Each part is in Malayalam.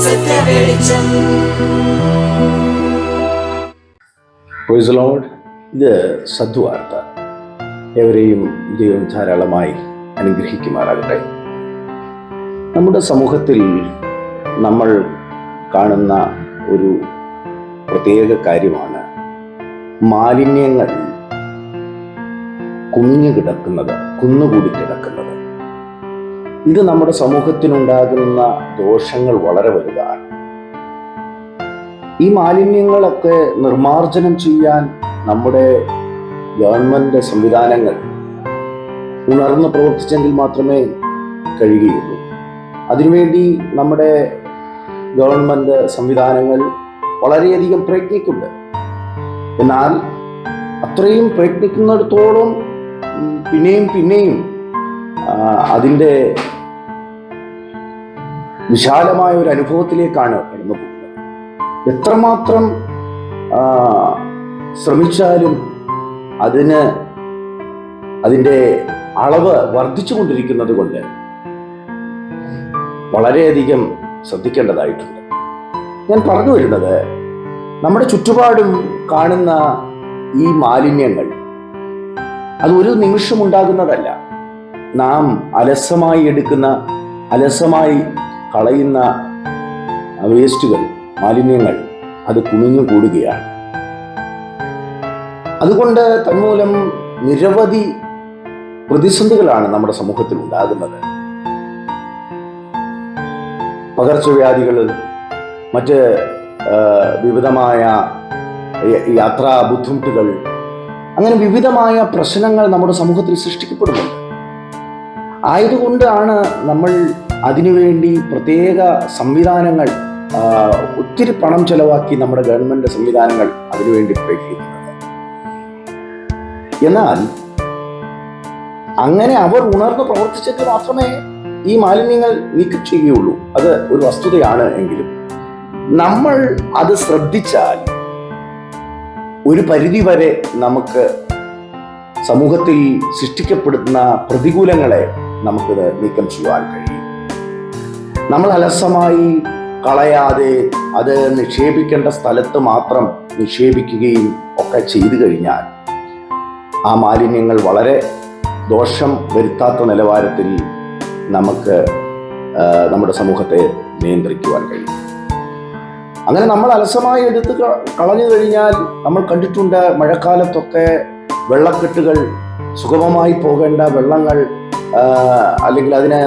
Praise the Lord. ഇത് സദ്വാർത്ത. എവരെയും ദൈവം ധാരാളമായി അനുഗ്രഹിക്കുമാറാകട്ടെ. നമ്മുടെ സമൂഹത്തിൽ നമ്മൾ കാണുന്ന ഒരു പ്രത്യേക കാര്യമാണ് മാലിന്യങ്ങൾ കുന്നുകൂടി കിടക്കുന്നത്. ഇത് നമ്മുടെ സമൂഹത്തിനുണ്ടാകുന്ന ദോഷങ്ങൾ വളരെ വലുതാണ്. ഈ മാലിന്യങ്ങളൊക്കെ നിർമ്മാർജ്ജനം ചെയ്യാൻ നമ്മുടെ ഗവൺമെന്റ് സംവിധാനങ്ങൾ ഉണർന്ന് പ്രവർത്തിച്ചെങ്കിൽ മാത്രമേ കഴിയുകയുള്ളൂ. അതിനുവേണ്ടി നമ്മുടെ ഗവൺമെന്റ് സംവിധാനങ്ങൾ വളരെയധികം പ്രയത്നിക്കുന്നുണ്ട്. എന്നാൽ അത്രയും പ്രയത്നിക്കുന്നിടത്തോളം പിന്നെയും അതിൻ്റെ വിശാലമായ ഒരു അനുഭവത്തിലേക്കാണ് കടന്നു പോകുന്നത്. എത്രമാത്രം ശ്രമിച്ചാലും അതിൻ്റെ അളവ് വർദ്ധിച്ചുകൊണ്ടിരിക്കുന്നത് കൊണ്ട് വളരെയധികം ശ്രദ്ധിക്കേണ്ടതായിട്ടുണ്ട്. ഞാൻ പറഞ്ഞു വരുന്നത്, നമ്മുടെ ചുറ്റുപാടും കാണുന്ന ഈ മാലിന്യങ്ങൾ അത് ഒരു നിമിഷം ഉണ്ടാകുന്നതല്ല. നാം അലസമായി കളയുന്ന വേസ്റ്റുകൾ, മാലിന്യങ്ങൾ അത് കുമിഞ്ഞുകൂടുകയാണ്. അതുകൊണ്ട് തന്മൂലം നിരവധി പ്രതിസന്ധികളാണ് നമ്മുടെ സമൂഹത്തിൽ ഉണ്ടാകുന്നത്. പകർച്ചവ്യാധികൾ, മറ്റ് വിവിധമായ യാത്രാ ബുദ്ധിമുട്ടുകൾ, അങ്ങനെ വിവിധമായ പ്രശ്നങ്ങൾ നമ്മുടെ സമൂഹത്തിൽ സൃഷ്ടിക്കപ്പെടുന്നുണ്ട്. ആയതുകൊണ്ടാണ് നമ്മൾ അതിനുവേണ്ടി പ്രത്യേക സംവിധാനങ്ങൾ, ഒത്തിരി പണം ചെലവാക്കി നമ്മുടെ ഗവൺമെന്റ് സംവിധാനങ്ങൾ അതിനുവേണ്ടി പ്രയത്നിക്കുന്നത്. എന്നാൽ അങ്ങനെ അവർ ഉണർന്ന് പ്രവർത്തിച്ചെങ്കിൽ മാത്രമേ ഈ മാലിന്യങ്ങൾ നീക്കം ചെയ്യുകയുള്ളൂ. അത് ഒരു വസ്തുതയാണ്. എങ്കിലും നമ്മൾ അത് ശ്രദ്ധിച്ചാൽ ഒരു പരിധിവരെ നമുക്ക് സമൂഹത്തിൽ സൃഷ്ടിക്കപ്പെടുന്ന പ്രതികൂലങ്ങളെ നമുക്കിത് നീക്കം ചെയ്യുവാൻ കഴിയും. നമ്മൾ അലസമായി കളയാതെ അത് നിക്ഷേപിക്കേണ്ട സ്ഥലത്ത് മാത്രം നിക്ഷേപിക്കുകയും ഒക്കെ ചെയ്തു കഴിഞ്ഞാൽ ആ മാലിന്യങ്ങൾ വളരെ ദോഷം വരുത്താത്ത നിലവാരത്തിൽ നമുക്ക് നമ്മുടെ സമൂഹത്തെ നിയന്ത്രിക്കുവാൻ കഴിയും. അങ്ങനെ നമ്മൾ അലസമായി എടുത്ത് കളഞ്ഞു കഴിഞ്ഞാൽ നമ്മൾ കണ്ടിട്ടുണ്ട്, മഴക്കാലത്തൊക്കെ വെള്ളക്കെട്ടുകൾ, സുഗമമായി പോകേണ്ട വെള്ളങ്ങൾ അല്ലെങ്കിൽ അതിന്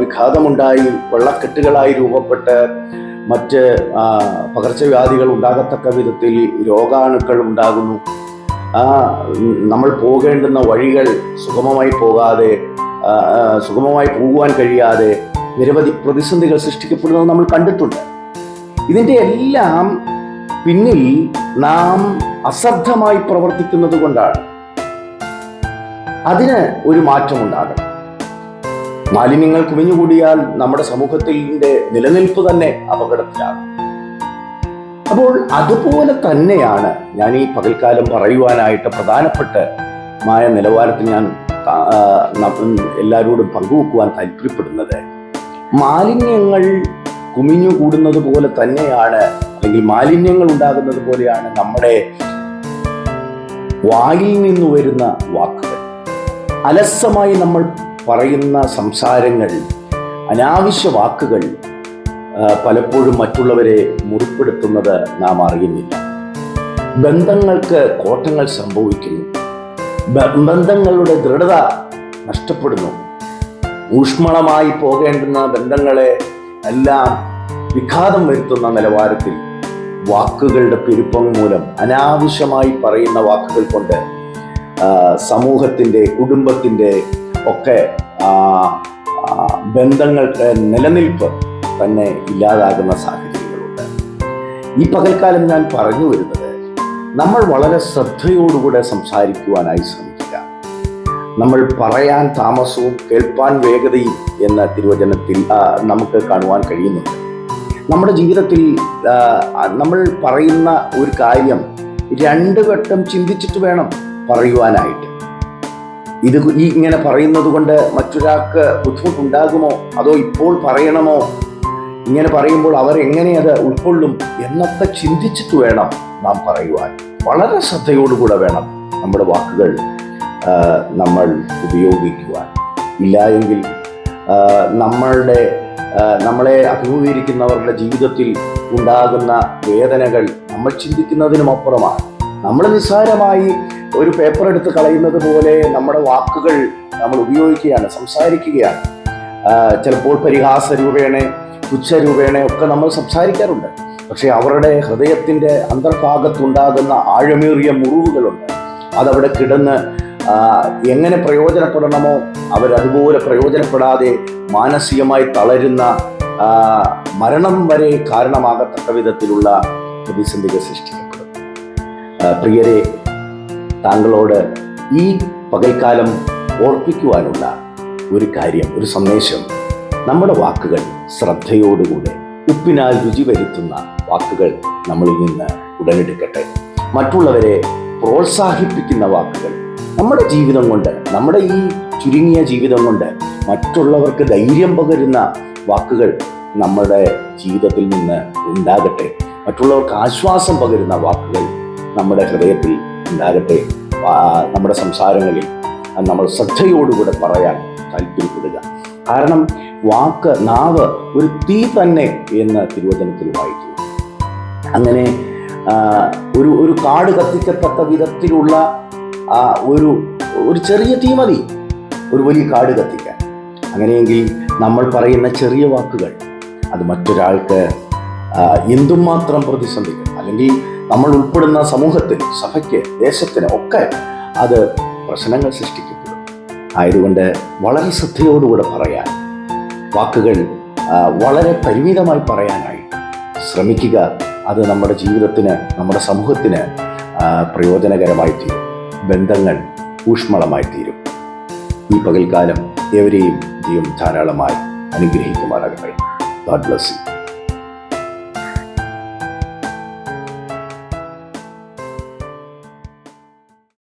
വിഘാതമുണ്ടായി വെള്ളക്കെട്ടുകളായി രൂപപ്പെട്ട് മറ്റ് പകർച്ചവ്യാധികൾ ഉണ്ടാകത്തക്ക വിധത്തിൽ രോഗാണുക്കൾ ഉണ്ടാകുന്നു. നമ്മൾ പോകേണ്ടുന്ന വഴികൾ സുഗമമായി പോകുവാൻ കഴിയാതെ നിരവധി പ്രതിസന്ധികൾ സൃഷ്ടിക്കപ്പെടുന്നത് നമ്മൾ കണ്ടിട്ടുണ്ട്. ഇതിൻ്റെ എല്ലാം പിന്നിൽ നാം അശ്രദ്ധമായി പ്രവർത്തിക്കുന്നത് കൊണ്ടാണ്. അതിന് ഒരു മാറ്റമുണ്ടാകണം. മാലിന്യങ്ങൾ കുമിഞ്ഞുകൂടിയാൽ നമ്മുടെ സമൂഹത്തിന്റെ നിലനിൽപ്പ് തന്നെ അപകടത്തിലാകും. അപ്പോൾ അതുപോലെ തന്നെയാണ് ഞാൻ ഈ പകൽക്കാലം പറയുവാനായിട്ട് പ്രധാനപ്പെട്ടമായ നിലവാരത്തിൽ ഞാൻ എല്ലാവരോടും പങ്കുവെക്കുവാൻ താല്പര്യപ്പെടുന്നത്, മാലിന്യങ്ങൾ കുമിഞ്ഞുകൂടുന്നത് പോലെ തന്നെയാണ്, അല്ലെങ്കിൽ മാലിന്യങ്ങൾ ഉണ്ടാകുന്നത് പോലെയാണ് നമ്മുടെ വായിൽ നിന്ന് വരുന്ന വാക്കുകൾ. അലസമായി നമ്മൾ പറയുന്ന സംസാരങ്ങൾ, അനാവശ്യ വാക്കുകൾ പലപ്പോഴും മറ്റുള്ളവരെ മുറിപ്പെടുത്തുന്നത് നാം അറിയുന്നില്ല. ബന്ധങ്ങൾക്ക് കോട്ടങ്ങൾ സംഭവിക്കുന്നു. ബന്ധങ്ങളുടെ ദൃഢത നഷ്ടപ്പെടുന്നു. ഊഷ്മളമായി പോകേണ്ടുന്ന ബന്ധങ്ങളെ എല്ലാം വിഘാതം വരുത്തുന്ന നിലവാരത്തിൽ വാക്കുകളുടെ പെരുപ്പം മൂലം, അനാവശ്യമായി പറയുന്ന വാക്കുകൾ കൊണ്ട് സമൂഹത്തിന്റെ, കുടുംബത്തിന്റെ ഒക്കെ ബന്ധങ്ങൾക്ക് നിലനിൽപ്പ് തന്നെ ഇല്ലാതാകുന്ന സാഹചര്യങ്ങളുണ്ട്. ഈ പകൽക്കാലം ഞാൻ പറഞ്ഞു വരുന്നത്, നമ്മൾ വളരെ ശ്രദ്ധയോടുകൂടെ സംസാരിക്കുവാനായി ശ്രമിക്കുക. നമ്മൾ പറയാൻ താമസവും കേൾപ്പാൻ വേഗതയും എന്ന തിരുവചനത്തിൽ നമുക്ക് കാണുവാൻ കഴിയുന്നുണ്ട്. നമ്മുടെ ജീവിതത്തിൽ നമ്മൾ പറയുന്ന ഒരു കാര്യം 2 വട്ടം ചിന്തിച്ചിട്ട് വേണം പറയുവാനായിട്ട്. ഇത് ഇങ്ങനെ പറയുന്നത് കൊണ്ട് മറ്റൊരാൾക്ക് ബുദ്ധിമുട്ടുണ്ടാകുമോ, അതോ ഇപ്പോൾ പറയണമോ ഇങ്ങനെ പറയുമ്പോൾ അവരെങ്ങനെ അത് ഉൾക്കൊള്ളും എന്നൊക്കെ ചിന്തിച്ചിട്ട് വേണം നാം പറയുവാൻ. വളരെ ശ്രദ്ധയോടുകൂടെ വേണം നമ്മുടെ വാക്കുകൾ നമ്മൾ ഉപയോഗിക്കുവാൻ. ഇല്ല എങ്കിൽ നമ്മളെ അഭിമുഖീകരിക്കുന്നവരുടെ ജീവിതത്തിൽ ഉണ്ടാകുന്ന വേദനകൾ നമ്മൾ ചിന്തിക്കുന്നതിനും അപ്പുറമാണ്. നമ്മൾ നിസ്സാരമായി ഒരു പേപ്പർ എടുത്ത് കളയുന്നത് പോലെ നമ്മുടെ വാക്കുകൾ നമ്മൾ ഉപയോഗിക്കുകയാണ്, സംസാരിക്കുകയാണ്. ചിലപ്പോൾ പരിഹാസ രൂപേണ, പുച്ഛരൂപേണ ഒക്കെ നമ്മൾ സംസാരിക്കാറുണ്ട്. പക്ഷെ അവരുടെ ഹൃദയത്തിൻ്റെ അന്തർഭാഗത്തുണ്ടാകുന്ന ആഴമേറിയ മുറിവുകളുണ്ട്. അതവിടെ കിടന്ന് എങ്ങനെ പ്രയോജനപ്പെടണമോ അവരതുപോലെ പ്രയോജനപ്പെടാതെ മാനസികമായി തളരുന്ന മരണം വരെ കാരണമാകത്തക്ക വിധത്തിലുള്ള പ്രതിസന്ധികൾ സൃഷ്ടിക്കപ്പെടും. പ്രിയരെ, താങ്കളോട് ഈ പകൽക്കാലം ഓർപ്പിക്കുവാനുള്ള ഒരു കാര്യം, ഒരു സന്ദേശം, നമ്മുടെ വാക്കുകൾ ശ്രദ്ധയോടുകൂടെ ഉപ്പിനാൽ രുചി വരുത്തുന്ന വാക്കുകൾ നമ്മളിൽ നിന്ന് ഉടലെടുക്കട്ടെ. മറ്റുള്ളവരെ പ്രോത്സാഹിപ്പിക്കുന്ന വാക്കുകൾ നമ്മുടെ ജീവിതം കൊണ്ട്, നമ്മുടെ ഈ ചുരുങ്ങിയ ജീവിതം കൊണ്ട് മറ്റുള്ളവർക്ക് ധൈര്യം പകരുന്ന വാക്കുകൾ നമ്മുടെ ജീവിതത്തിൽ നിന്ന് ഉണ്ടാകട്ടെ. മറ്റുള്ളവർക്ക് ആശ്വാസം പകരുന്ന വാക്കുകൾ നമ്മുടെ ഹൃദയത്തിൽ ഉണ്ടാകട്ടെ. നമ്മുടെ സംസാരങ്ങളിൽ നമ്മൾ ശ്രദ്ധയോടുകൂടെ പറയാൻ താല്പര്യപ്പെടുക. കാരണം നാവ് ഒരു തീ തന്നെ എന്ന് തിരുവചനത്തിൽ വായിക്കുന്നു. അങ്ങനെ ഒരു കാട് കത്തിക്കത്തക്ക വിധത്തിലുള്ള ഒരു ചെറിയ തീ മതി ഒരു വലിയ കാട് കത്തിക്കാൻ. അങ്ങനെയെങ്കിൽ നമ്മൾ പറയുന്ന ചെറിയ വാക്കുകൾ അത് മറ്റൊരാൾക്ക് എന്തുമാത്രം പ്രതിസന്ധികൾ, അല്ലെങ്കിൽ നമ്മൾ ഉൾപ്പെടുന്ന സമൂഹത്തിന്, സഭയ്ക്ക്, ദേശത്തിന് ഒക്കെ അത് പ്രശ്നങ്ങൾ സൃഷ്ടിക്കപ്പെടും. ആയതുകൊണ്ട് വളരെ ശ്രദ്ധയോടുകൂടെ പറയാൻ, വാക്കുകൾ വളരെ പരിമിതമായി പറയാനായി ശ്രമിക്കുക. അത് നമ്മുടെ ജീവിതത്തിന്, നമ്മുടെ സമൂഹത്തിന് പ്രയോജനകരമായി തീരും. ബന്ധങ്ങൾ ഊഷ്മളമായി തീരും. ഈ പകൽക്കാലം ഏവരെയും ദൈവം ധാരാളമായി അനുഗ്രഹിക്കുമാറാകട്ടെ. God bless you.